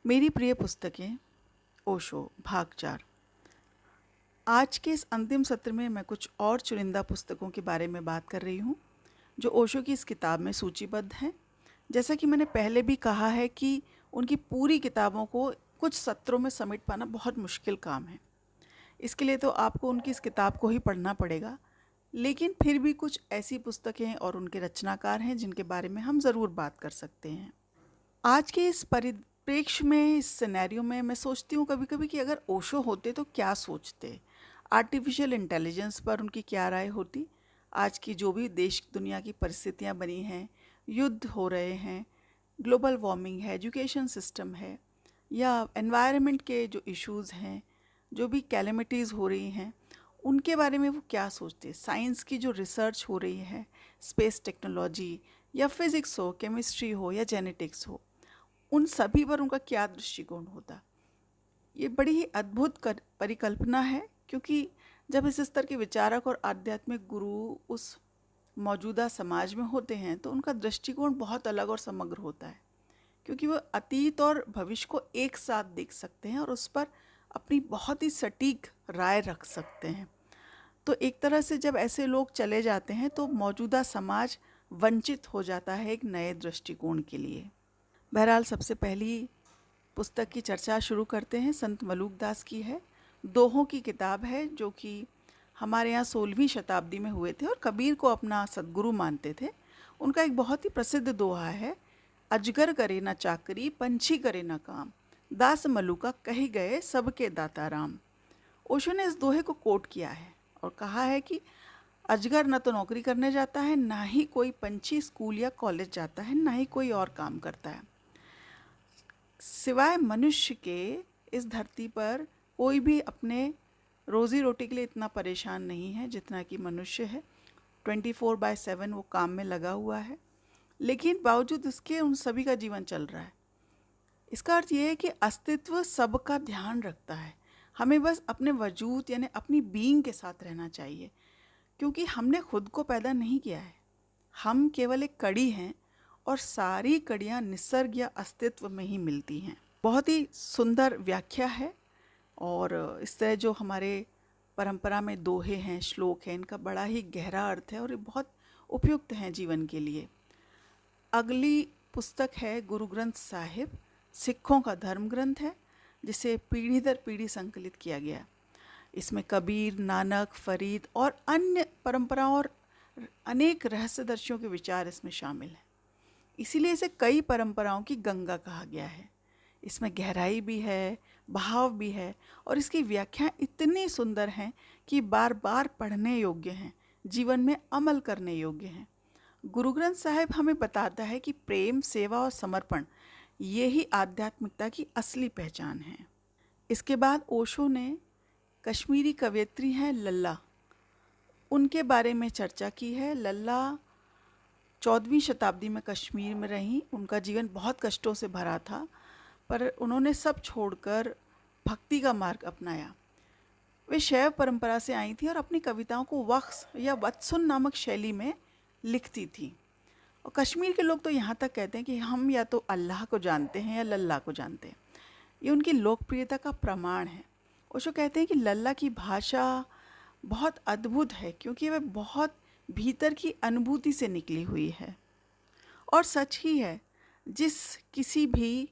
मेरी प्रिय पुस्तकें ओशो भाग 4। आज के इस अंतिम सत्र में मैं कुछ और चुनिंदा पुस्तकों के बारे में बात कर रही हूँ जो ओशो की इस किताब में सूचीबद्ध हैं। जैसा कि मैंने पहले भी कहा है कि उनकी पूरी किताबों को कुछ सत्रों में समेट पाना बहुत मुश्किल काम है। इसके लिए तो आपको उनकी इस किताब को ही पढ़ना पड़ेगा, लेकिन फिर भी कुछ ऐसी पुस्तकें और उनके रचनाकार हैं जिनके बारे में हम ज़रूर बात कर सकते हैं। आज के इस परिप्रेक्ष्य में, इस सिनेरियो में मैं सोचती हूँ कभी कभी कि अगर ओशो होते तो क्या सोचते, आर्टिफिशियल इंटेलिजेंस पर उनकी क्या राय होती। आज की जो भी देश दुनिया की परिस्थितियाँ बनी हैं, युद्ध हो रहे हैं, ग्लोबल वार्मिंग है, एजुकेशन सिस्टम है, या एनवायरनमेंट के जो इश्यूज़ हैं, जो भी कैलेमिटीज़ हो रही हैं, उनके बारे में वो क्या सोचते। साइंस की जो रिसर्च हो रही है, स्पेस टेक्नोलॉजी या फिज़िक्स हो, केमिस्ट्री हो या जेनेटिक्स हो, उन सभी पर उनका क्या दृष्टिकोण होता। ये बड़ी ही अद्भुत परिकल्पना है, क्योंकि जब इस स्तर के विचारक और आध्यात्मिक गुरु उस मौजूदा समाज में होते हैं तो उनका दृष्टिकोण बहुत अलग और समग्र होता है, क्योंकि वो अतीत और भविष्य को एक साथ देख सकते हैं और उस पर अपनी बहुत ही सटीक राय रख सकते हैं। तो एक तरह से जब ऐसे लोग चले जाते हैं तो मौजूदा समाज वंचित हो जाता है एक नए दृष्टिकोण के लिए। बहरहाल सबसे पहली पुस्तक की चर्चा शुरू करते हैं। संत मलूकदास की है, दोहों की किताब है, जो कि हमारे यहाँ 16वीं शताब्दी में हुए थे और कबीर को अपना सद्गुरु मानते थे। उनका एक बहुत ही प्रसिद्ध दोहा है, अजगर करे न चाकरी, पंछी करे न काम, दास मलूका कही गए सबके दाता राम। ओशो ने इस दोहे को कोट किया है और कहा है कि अजगर न तो नौकरी करने जाता है, ना ही कोई पंछी स्कूल या कॉलेज जाता है, ना ही कोई और काम करता है। सिवाय मनुष्य के इस धरती पर कोई भी अपने रोज़ी रोटी के लिए इतना परेशान नहीं है जितना कि मनुष्य है। 24/7 वो काम में लगा हुआ है, लेकिन बावजूद इसके उन सभी का जीवन चल रहा है। इसका अर्थ ये है कि अस्तित्व सबका ध्यान रखता है। हमें बस अपने वजूद यानी अपनी बीइंग के साथ रहना चाहिए, क्योंकि हमने खुद को पैदा नहीं किया है। हम केवल एक कड़ी हैं और सारी कड़ियाँ निसर्ग या अस्तित्व में ही मिलती हैं। बहुत ही सुंदर व्याख्या है और इस तरह जो हमारे परंपरा में दोहे हैं, श्लोक हैं, इनका बड़ा ही गहरा अर्थ है और ये बहुत उपयुक्त हैं जीवन के लिए। अगली पुस्तक है गुरु ग्रंथ साहिब, सिखों का धर्म ग्रंथ है, जिसे पीढ़ी दर पीढ़ी संकलित किया गया। इसमें कबीर, नानक, फरीद और अन्य परंपराओं और अनेक रहस्यदर्शियों के विचार इसमें शामिल हैं। इसीलिए इसे कई परंपराओं की गंगा कहा गया है। इसमें गहराई भी है, भाव भी है और इसकी व्याख्या इतनी सुंदर हैं कि बार बार पढ़ने योग्य हैं, जीवन में अमल करने योग्य हैं। गुरु ग्रंथ साहिब हमें बताता है कि प्रेम, सेवा और समर्पण ये ही आध्यात्मिकता की असली पहचान है। इसके बाद ओशो ने कश्मीरी कवयित्री हैं लल्ला, उनके बारे में चर्चा की है। लल्ला 14वीं शताब्दी में कश्मीर में रहीं। उनका जीवन बहुत कष्टों से भरा था, पर उन्होंने सब छोड़कर भक्ति का मार्ग अपनाया। वे शैव परंपरा से आई थी और अपनी कविताओं को वक्स या वत्सुन नामक शैली में लिखती थी। और कश्मीर के लोग तो यहाँ तक कहते हैं कि हम या तो अल्लाह को जानते हैं या लल्ला को जानते हैं। ये उनकी लोकप्रियता का प्रमाण है। ओशो कहते हैं कि लल्ला की भाषा बहुत अद्भुत है, क्योंकि वह बहुत भीतर की अनुभूति से निकली हुई है। और सच ही है, जिस किसी भी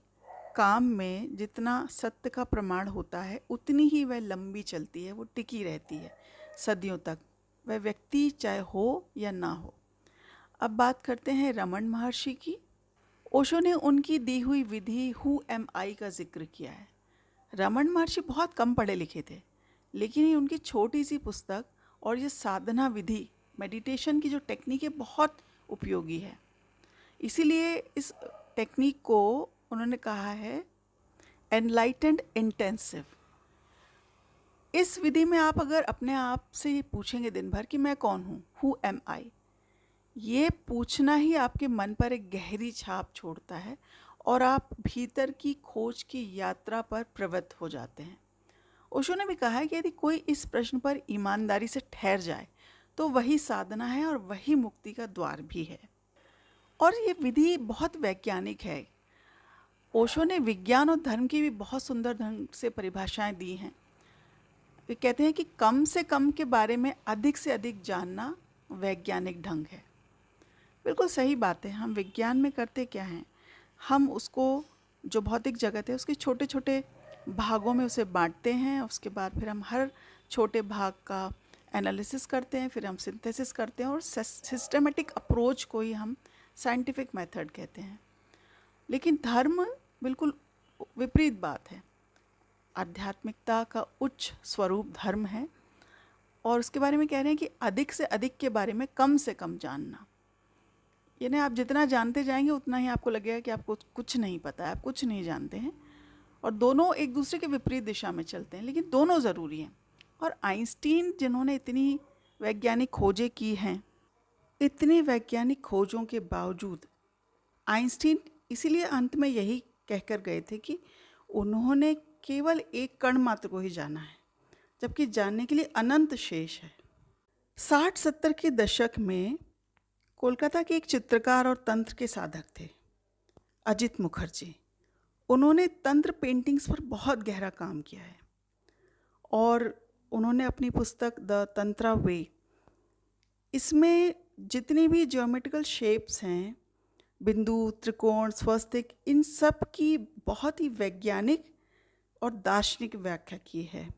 काम में जितना सत्य का प्रमाण होता है उतनी ही वह लंबी चलती है, वो टिकी रहती है सदियों तक, वह व्यक्ति चाहे हो या ना हो। अब बात करते हैं रमन महर्षि की। ओशो ने उनकी दी हुई विधि हु एम आई का जिक्र किया है। रमन महर्षि बहुत कम पढ़े लिखे थे, लेकिन ये उनकी छोटी सी पुस्तक और ये साधना विधि, मेडिटेशन की जो टेक्निक है, बहुत उपयोगी है। इसीलिए इस टेक्निक को उन्होंने कहा है एनलाइटेंड इंटेंसिव। इस विधि में आप अगर अपने आप से पूछेंगे दिन भर कि मैं कौन हूँ, हु एम आई, ये पूछना ही आपके मन पर एक गहरी छाप छोड़ता है और आप भीतर की खोज की यात्रा पर प्रवृत्त हो जाते हैं। ओशो ने भी कहा है कि यदि कोई इस प्रश्न पर ईमानदारी से ठहर जाए तो वही साधना है और वही मुक्ति का द्वार भी है। और ये विधि बहुत वैज्ञानिक है। ओशो ने विज्ञान और धर्म की भी बहुत सुंदर ढंग से परिभाषाएं दी हैं। वे कहते हैं कि कम से कम के बारे में अधिक से अधिक जानना वैज्ञानिक ढंग है। बिल्कुल सही बात है। हम विज्ञान में करते क्या हैं, हम उसको, जो भौतिक जगत है उसके छोटे छोटे भागों में उसे बांटते हैं। उसके बाद फिर हम हर छोटे भाग का एनालिसिस करते हैं, फिर हम सिंथेसिस करते हैं, और सिस्टमेटिक अप्रोच को ही हम साइंटिफिक मेथड कहते हैं। लेकिन धर्म बिल्कुल विपरीत बात है। आध्यात्मिकता का उच्च स्वरूप धर्म है, और उसके बारे में कह रहे हैं कि अधिक से अधिक के बारे में कम से कम जानना। यानी आप जितना जानते जाएंगे उतना ही आपको लगेगा कि आपको कुछ नहीं पता है, आप कुछ नहीं जानते हैं। और दोनों एक दूसरे के विपरीत दिशा में चलते हैं, लेकिन दोनों ज़रूरी हैं। और आइंस्टीन, जिन्होंने इतनी वैज्ञानिक खोजें की हैं, इतनी वैज्ञानिक खोजों के बावजूद आइंस्टीन इसीलिए अंत में यही कहकर गए थे कि उन्होंने केवल एक कण मात्र को ही जाना है, जबकि जानने के लिए अनंत शेष है। 60-70 के दशक में कोलकाता के एक चित्रकार और तंत्र के साधक थे, अजित मुखर्जी। उन्होंने तंत्र पेंटिंग्स पर बहुत गहरा काम किया है, और उन्होंने अपनी पुस्तक द तंत्रा वे, इसमें जितनी भी ज्योमेट्रिकल शेप्स हैं, बिंदु, त्रिकोण, स्वस्तिक, इन सब की बहुत ही वैज्ञानिक और दार्शनिक व्याख्या की है।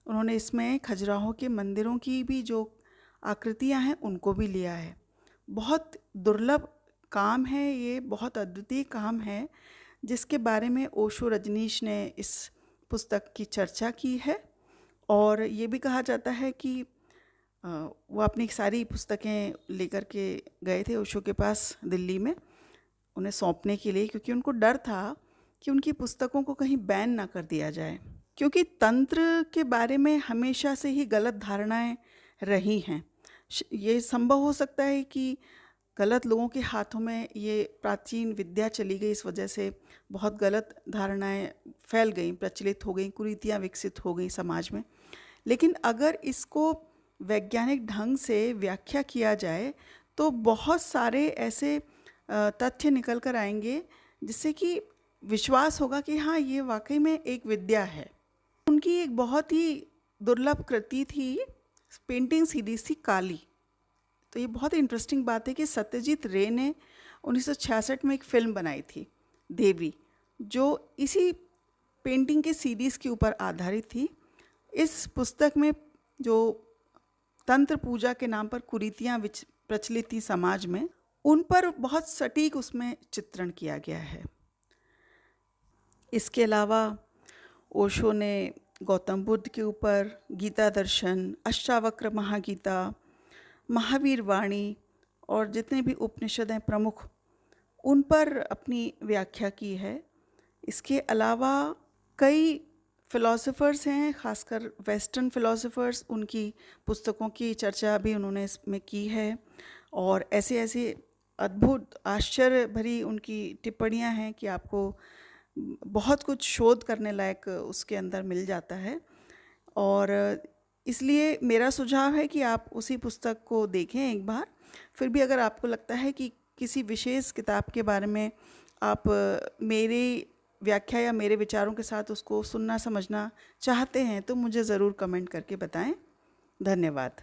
उन्होंने इसमें खजुराहो के मंदिरों की भी जो आकृतियां हैं उनको भी लिया है। बहुत दुर्लभ काम है ये, बहुत अद्वितीय काम है, जिसके बारे में ओशो रजनीश ने इस पुस्तक की चर्चा की है। और ये भी कहा जाता है कि वो अपनी सारी पुस्तकें लेकर के गए थे ओशो के पास दिल्ली में उन्हें सौंपने के लिए, क्योंकि उनको डर था कि उनकी पुस्तकों को कहीं बैन ना कर दिया जाए, क्योंकि तंत्र के बारे में हमेशा से ही गलत धारणाएं रही हैं। ये संभव हो सकता है कि गलत लोगों के हाथों में ये प्राचीन विद्या चली गई, इस वजह से बहुत गलत धारणाएं फैल गई, प्रचलित हो गई, कुरीतियाँ विकसित हो गई समाज में। लेकिन अगर इसको वैज्ञानिक ढंग से व्याख्या किया जाए तो बहुत सारे ऐसे तथ्य निकल कर आएंगे जिससे कि विश्वास होगा कि हाँ, ये वाकई में एक विद्या है। उनकी एक बहुत ही दुर्लभ कृति थी, पेंटिंग सीरीज थी काली। तो ये बहुत इंटरेस्टिंग बात है कि सत्यजीत रे ने 1966 में एक फिल्म बनाई थी देवी, जो इसी पेंटिंग के सीरीज़ के ऊपर आधारित थी। इस पुस्तक में जो तंत्र पूजा के नाम पर कुरीतियाँ प्रचलित थी समाज में, उन पर बहुत सटीक उसमें चित्रण किया गया है। इसके अलावा ओशो ने गौतम बुद्ध के ऊपर गीता दर्शन, अष्टावक्र महागीता, महावीर वाणी और जितने भी उपनिषद हैं प्रमुख, उन पर अपनी व्याख्या की है। इसके अलावा कई फ़िलासफ़र्स हैं, ख़ासकर वेस्टर्न फ़िलासफ़र्स, उनकी पुस्तकों की चर्चा भी उन्होंने इसमें की है। और ऐसे ऐसे अद्भुत आश्चर्य भरी उनकी टिप्पणियां हैं कि आपको बहुत कुछ शोध करने लायक उसके अंदर मिल जाता है। और इसलिए मेरा सुझाव है कि आप उसी पुस्तक को देखें एक बार। फिर भी अगर आपको लगता है कि किसी विशेष किताब के बारे में आप मेरी व्याख्या या मेरे विचारों के साथ उसको सुनना समझना चाहते हैं तो मुझे ज़रूर कमेंट करके बताएं। धन्यवाद।